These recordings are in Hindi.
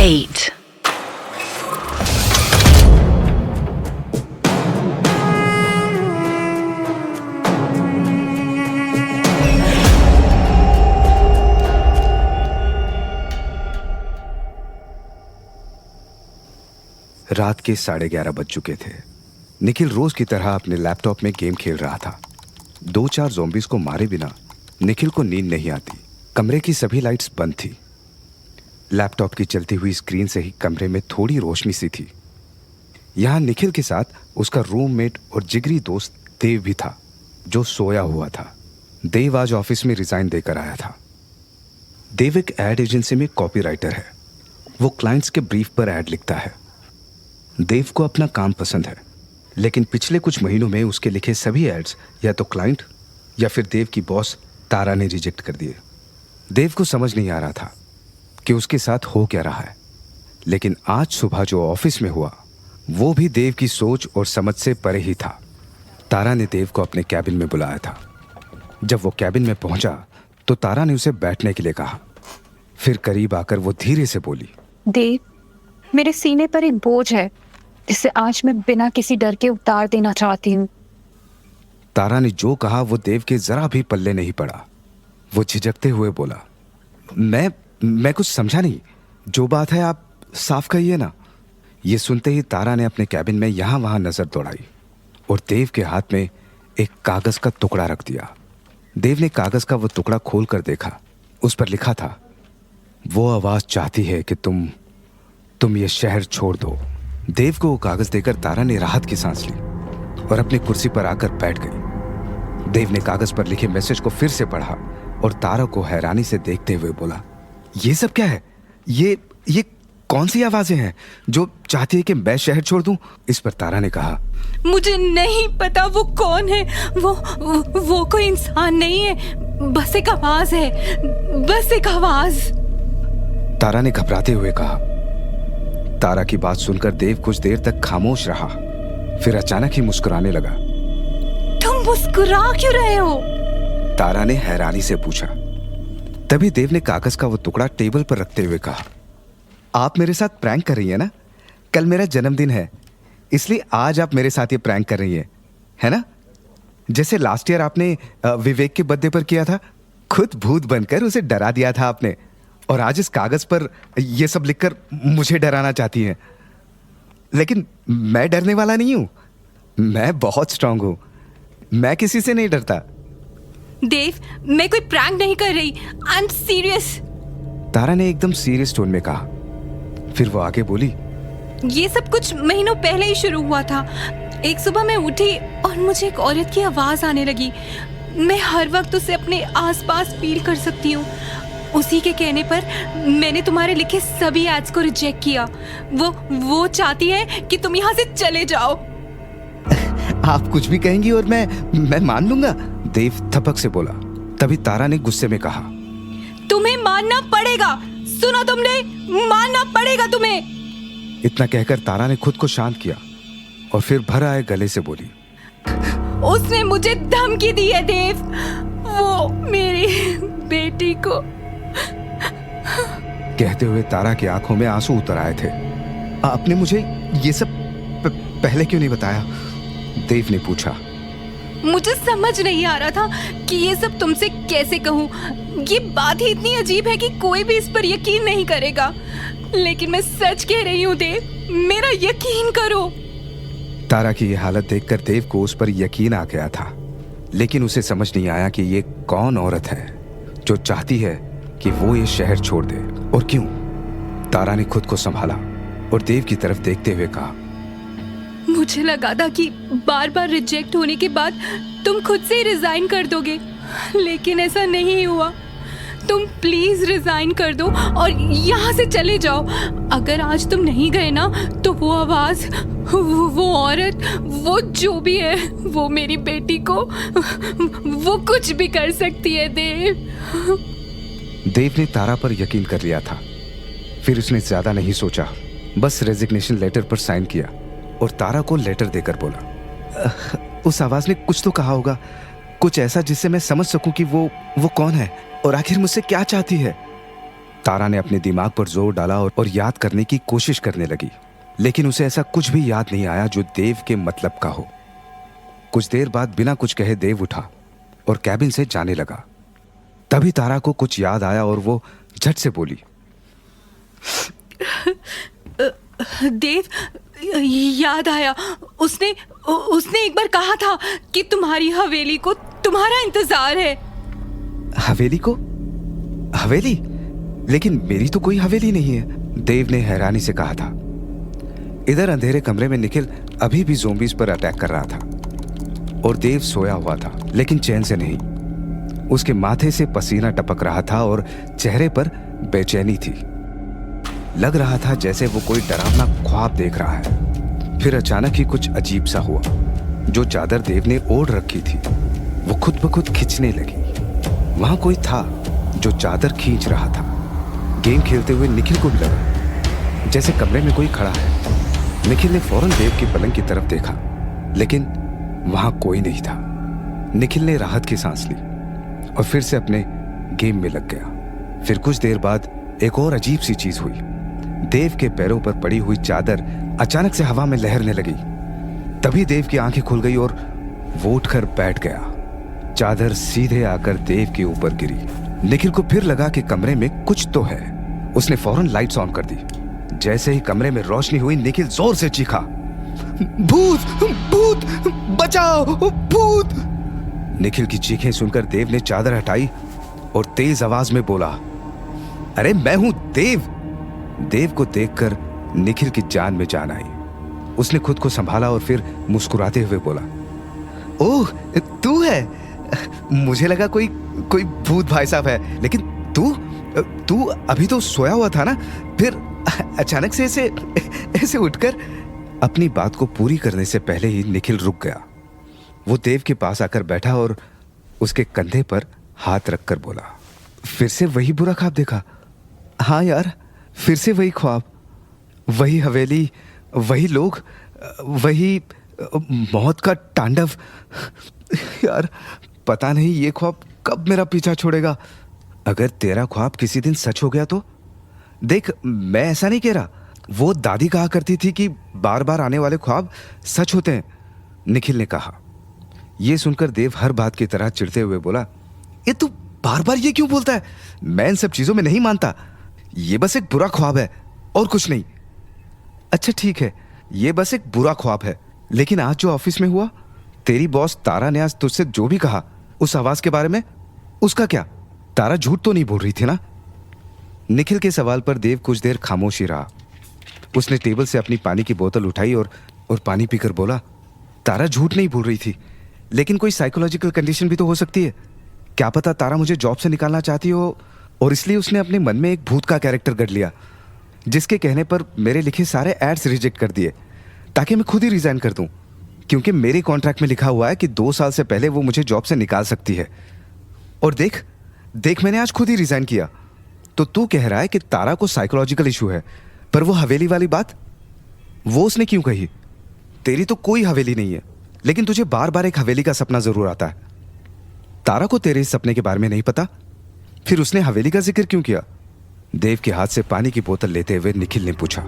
8. रात के 11:30 बज चुके थे। निखिल रोज की तरह अपने लैपटॉप में गेम खेल रहा था। 2-4 ज़ॉम्बीज़ को मारे बिना निखिल को नींद नहीं आती। कमरे की सभी लाइट्स बंद थी। लैपटॉप की चलती हुई स्क्रीन से ही कमरे में थोड़ी रोशनी सी थी। यहाँ निखिल के साथ उसका रूममेट और जिगरी दोस्त देव भी था, जो सोया हुआ था। देव आज ऑफिस में रिजाइन देकर आया था। देव एक एड एजेंसी में कॉपीराइटर है। वो क्लाइंट्स के ब्रीफ पर एड लिखता है। देव को अपना काम पसंद है, लेकिन पिछले कुछ महीनों में उसके लिखे सभी एड्स या तो क्लाइंट या फिर देव की बॉस तारा ने रिजेक्ट कर दिए। देव को समझ नहीं आ रहा था कि उसके साथ हो क्या रहा है, लेकिन आज सुबह जो ऑफिस में हुआ वो भी देव की सोच और समझ से परे ही था। तारा ने देव को अपने कैबिन में बुलाया था। जब वो कैबिन में पहुंचा तो तारा ने उसे बैठने के लिए कहा। फिर करीब आकर वो धीरे से बोली, देव, मेरे सीने पर एक बोझ है जिसे आज मैं बिना किसी डर के उतार देना चाहती हूँ। तारा ने जो कहा वो देव के जरा भी पल्ले नहीं पड़ा। वो झिझकते हुए बोला, मैं कुछ समझा नहीं। जो बात है आप साफ कहिए ना। ये सुनते ही तारा ने अपने कैबिन में यहाँ वहाँ नजर दौड़ाई और देव के हाथ में एक कागज का टुकड़ा रख दिया। देव ने कागज का वो टुकड़ा खोल कर देखा। उस पर लिखा था, वो आवाज चाहती है कि तुम ये शहर छोड़ दो। देव को वो कागज देकर तारा ने राहत की सांस ली और अपनी कुर्सी पर आकर बैठ गई। देव ने कागज पर लिखे मैसेज को फिर से पढ़ा और तारा को हैरानी से देखते हुए बोला, ये सब क्या है? ये कौन सी आवाजें हैं जो चाहती है कि मैं शहर छोड़ दूं? इस पर तारा ने कहा, मुझे नहीं पता वो कौन है। वो कोई इंसान नहीं है, बस एक आवाज है, बस एक आवाज। तारा ने घबराते हुए कहा। तारा की बात सुनकर देव कुछ देर तक खामोश रहा, फिर अचानक ही मुस्कुराने लगा। तुम मुस्कुरा क्यों रहे हो? तारा ने हैरानी से पूछा। तभी देव ने कागज का वो टुकड़ा टेबल पर रखते हुए कहा, आप मेरे साथ प्रैंक कर रही है ना? कल मेरा जन्मदिन है, इसलिए आज आप मेरे साथ ये प्रैंक कर रही है ना? जैसे लास्ट ईयर आपने विवेक के बर्थडे पर किया था। खुद भूत बनकर उसे डरा दिया था आपने, और आज इस कागज पर ये सब लिखकर मुझे डराना चाहती हैं। लेकिन मैं डरने वाला नहीं हूं। मैं बहुत स्ट्रांग हूं। मैं किसी से नहीं डरता। देव, मैं कोई प्रैंक नहीं कर रही। I am serious. तारा ने एकदम सीरियस टोन में कहा। फिर वो आगे बोली, ये सब कुछ महीनों पहले ही शुरू हुआ था। एक सुबह मैं उठी और मुझे एक औरत की आवाज आने लगी। मैं हर वक्त उसे अपने आसपास फील कर सकती हूँ। उसी के कहने पर मैंने तुम्हारे लिखे सभी एड्स को रिजेक्ट किया। वो चाहती है कि तुम यहाँ से चले जाओ। आप कुछ भी कहेंगी और मैं मान लूंगा, देव थपक से बोला। तभी तारा ने गुस्से में कहा, तुम्हें मानना पड़ेगा। सुना तुमने? मानना पड़ेगा तुम्हें। इतना कहकर तारा ने खुद को शांत किया और फिर भर आए गले से बोली, उसने मुझे धमकी दी है देव। वो मेरी बेटी को। कहते हुए तारा की आंखों में आंसू उतर आए थे। आपने मुझे ये सब पहले क्यों नहीं बताया? देव ने पूछा। मुझे समझ नहीं आ रहा था कि ये सब तुमसे कैसे कहूँ। ये बात ही इतनी अजीब है कि कोई भी इस पर यकीन नहीं करेगा, लेकिन मैं सच कह रही हूँ देव, मेरा यकीन करो। तारा की ये हालत देखकर देव को उस पर यकीन आ गया था, लेकिन उसे समझ नहीं आया कि ये कौन औरत है जो चाहती है कि वो ये शहर छोड़ दे, और क्यों। तारा ने खुद को संभाला और देव की तरफ देखते हुए कहा, मुझे लगा था कि बार बार रिजेक्ट होने के बाद तुम खुद से ही रिजाइन कर दोगे, लेकिन ऐसा नहीं हुआ। तुम प्लीज रिजाइन कर दो और यहाँ से चले जाओ। अगर आज तुम नहीं गए ना तो वो आवाज, वो औरत, वो जो भी है, वो मेरी बेटी को वो कुछ भी कर सकती है देव। देव ने तारा पर यकीन कर लिया था। फिर उसने ज्यादा नहीं सोचा, बस रेजिग्नेशन लेटर पर साइन किया और तारा को लेटर देकर बोला, उस आवाज ने कुछ तो कहा होगा, कुछ ऐसा जिससे मैं समझ सकूं कि वो कौन है और आखिर मुझसे क्या चाहती है। तारा ने अपने दिमाग पर जोर डाला और याद करने की कोशिश करने लगी, लेकिन उसे ऐसा कुछ भी याद नहीं आया जो देव के मतलब का हो। कुछ देर बाद बिना कुछ कहे देव उठा और कैबिन से जाने लगा। तभी तारा को कुछ याद आया और वो झट से बोली, देव, याद आया। उसने उसने एक बार कहा था कि तुम्हारी हवेली को तुम्हारा इंतजार है। हवेली को? हवेली? लेकिन मेरी तो कोई हवेली नहीं है, देव ने हैरानी से कहा था। इधर अंधेरे कमरे में निखिल अभी भी ज़ोंबीज पर अटैक कर रहा था और देव सोया हुआ था, लेकिन चैन से नहीं। उसके माथे से पसीना टपक रहा था और चेहरे पर बेचैनी थी। लग रहा था जैसे वो कोई डरावना ख्वाब देख रहा है। फिर अचानक ही कुछ अजीब सा हुआ। जो चादर देव ने ओढ़ रखी थी वो खुद ब खुद खिंचने लगी। वहां कोई था जो चादर खींच रहा था। गेम खेलते हुए निखिल को भी लगा जैसे कमरे में कोई खड़ा है। निखिल ने फौरन देव के पलंग की तरफ देखा, लेकिन वहां कोई नहीं था। निखिल ने राहत की सांस ली और फिर से अपने गेम में लग गया। फिर कुछ देर बाद एक और अजीब सी चीज हुई। देव के पैरों पर पड़ी हुई चादर अचानक से हवा में लहरने लगी। तभी देव की आंखें खुल गई और वो उठकर बैठ गया। चादर सीधे आकर देव के ऊपर गिरी। निखिल को फिर लगा कि कमरे में कुछ तो है। उसने फौरन लाइट्स ऑन कर दी। जैसे ही कमरे में रोशनी हुई, निखिल जोर से चीखा, भूत! भूत! बचाओ! भूत! निखिल की चीखें सुनकर देव ने चादर हटाई और तेज आवाज में बोला, अरे मैं हूं देव। देव को देखकर निखिल की जान में जान आई। उसने खुद को संभाला और फिर मुस्कुराते हुए बोला, ओह, तू है? मुझे लगा कोई भूत भाई साहब है, लेकिन तू अभी तो सोया हुआ था ना, फिर अचानक से ऐसे उठकर। अपनी बात को पूरी करने से पहले ही निखिल रुक गया। वो देव के पास आकर बैठा और उसके कंधे पर हाथ रखकर बोला, फिर से वही बुरा ख्वाब देखा? हाँ यार, फिर से वही ख्वाब, वही हवेली, वही लोग, वही मौत का तांडव। यार पता नहीं ये ख्वाब कब मेरा पीछा छोड़ेगा। अगर तेरा ख्वाब किसी दिन सच हो गया तो? देख, मैं ऐसा नहीं कह रहा। वो दादी कहा करती थी कि बार बार आने वाले ख्वाब सच होते हैं, निखिल ने कहा। यह सुनकर देव हर बात की तरह चिढ़ते हुए बोला, ये तू बार बार ये क्यों बोलता है? मैं इन सब चीजों में नहीं मानता। ये बस एक बुरा ख्वाब है और कुछ नहीं। अच्छा ठीक है, ये बस एक बुरा ख्वाब है, लेकिन आज जो ऑफिस में हुआ, तेरी बॉस तारा ने आज तुझसे जो भी कहा उस आवाज के बारे में, उसका क्या? तारा झूठ तो नहीं बोल रही थी ना? निखिल के सवाल पर देव कुछ देर खामोश ही रहा। उसने टेबल से अपनी पानी की बोतल उठाई और पानी पीकर बोला, तारा झूठ नहीं बोल रही थी, लेकिन कोई साइकोलॉजिकल कंडीशन भी तो हो सकती है। क्या पता तारा मुझे जॉब से निकालना चाहती हो और इसलिए उसने अपने मन में एक भूत का कैरेक्टर गढ़ लिया, जिसके कहने पर मेरे लिखे सारे एड्स रिजेक्ट कर दिए ताकि मैं खुद ही रिजाइन कर दूं, क्योंकि मेरे कॉन्ट्रैक्ट में लिखा हुआ है कि 2 साल से पहले वो मुझे जॉब से निकाल सकती है। और देख मैंने आज खुद ही रिजाइन किया। तो तू कह रहा है कि तारा को साइकोलॉजिकल इशू है, पर वो हवेली वाली बात, वो उसने क्यों कही? तेरी तो कोई हवेली नहीं है, लेकिन तुझे बार बार एक हवेली का सपना जरूर आता है। तारा को तेरे इस सपने के बारे में नहीं पता, फिर उसने हवेली का जिक्र क्यों किया? देव के हाथ से पानी की बोतल लेते हुए निखिल ने पूछा।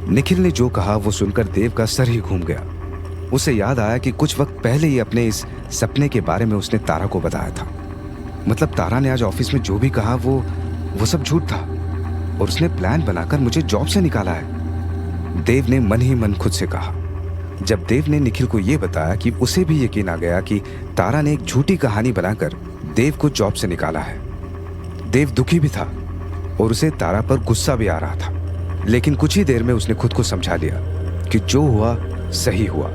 निखिल ने जो कहा वो सुनकर देव का सर ही घूम गया। उसे याद आया कि कुछ वक्त पहले ही अपने इस सपने के बारे में उसने तारा को बताया था। मतलब तारा ने आज ऑफिस में जो भी कहा वो सब झूठ था और उसने प्लान बनाकर मुझे जॉब से निकाला है, देव ने मन ही मन खुद से कहा। जब देव ने निखिल को यह बताया कि उसे भी यकीन आ गया कि तारा ने एक झूठी कहानी बनाकर देव को जॉब से निकाला है। देव दुखी भी था और उसे तारा पर गुस्सा भी आ रहा था, लेकिन कुछ ही देर में उसने खुद को समझा लिया कि जो हुआ सही हुआ।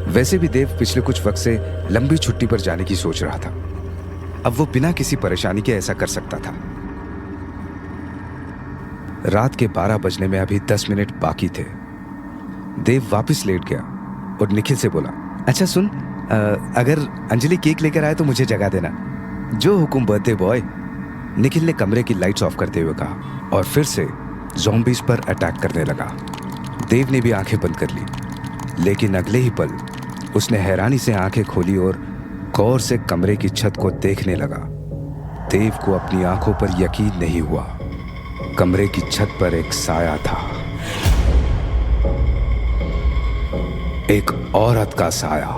वैसे भी देव पिछले कुछ वक्त से लंबी छुट्टी पर जाने की सोच रहा था। अब वो बिना किसी परेशानी के ऐसा कर सकता था। रात के 12 बजने में अभी 10 मिनट बाकी थे। देव वापस लेट गया और निखिल से बोला, अच्छा सुन, अगर अंजलि केक लेकर आए तो मुझे जगा देना। जो हुकुम बर्थडे बॉय, निखिल ने कमरे की लाइट्स ऑफ करते हुए कहा और फिर से ज़ॉम्बीज़ पर अटैक करने लगा। देव ने भी आंखें बंद कर ली, लेकिन अगले ही पल उसने हैरानी से आंखें खोली और गौर से कमरे की छत को देखने लगा। देव को अपनी आंखों पर यकीन नहीं हुआ। कमरे की छत पर एक साया था, एक औरत का साया।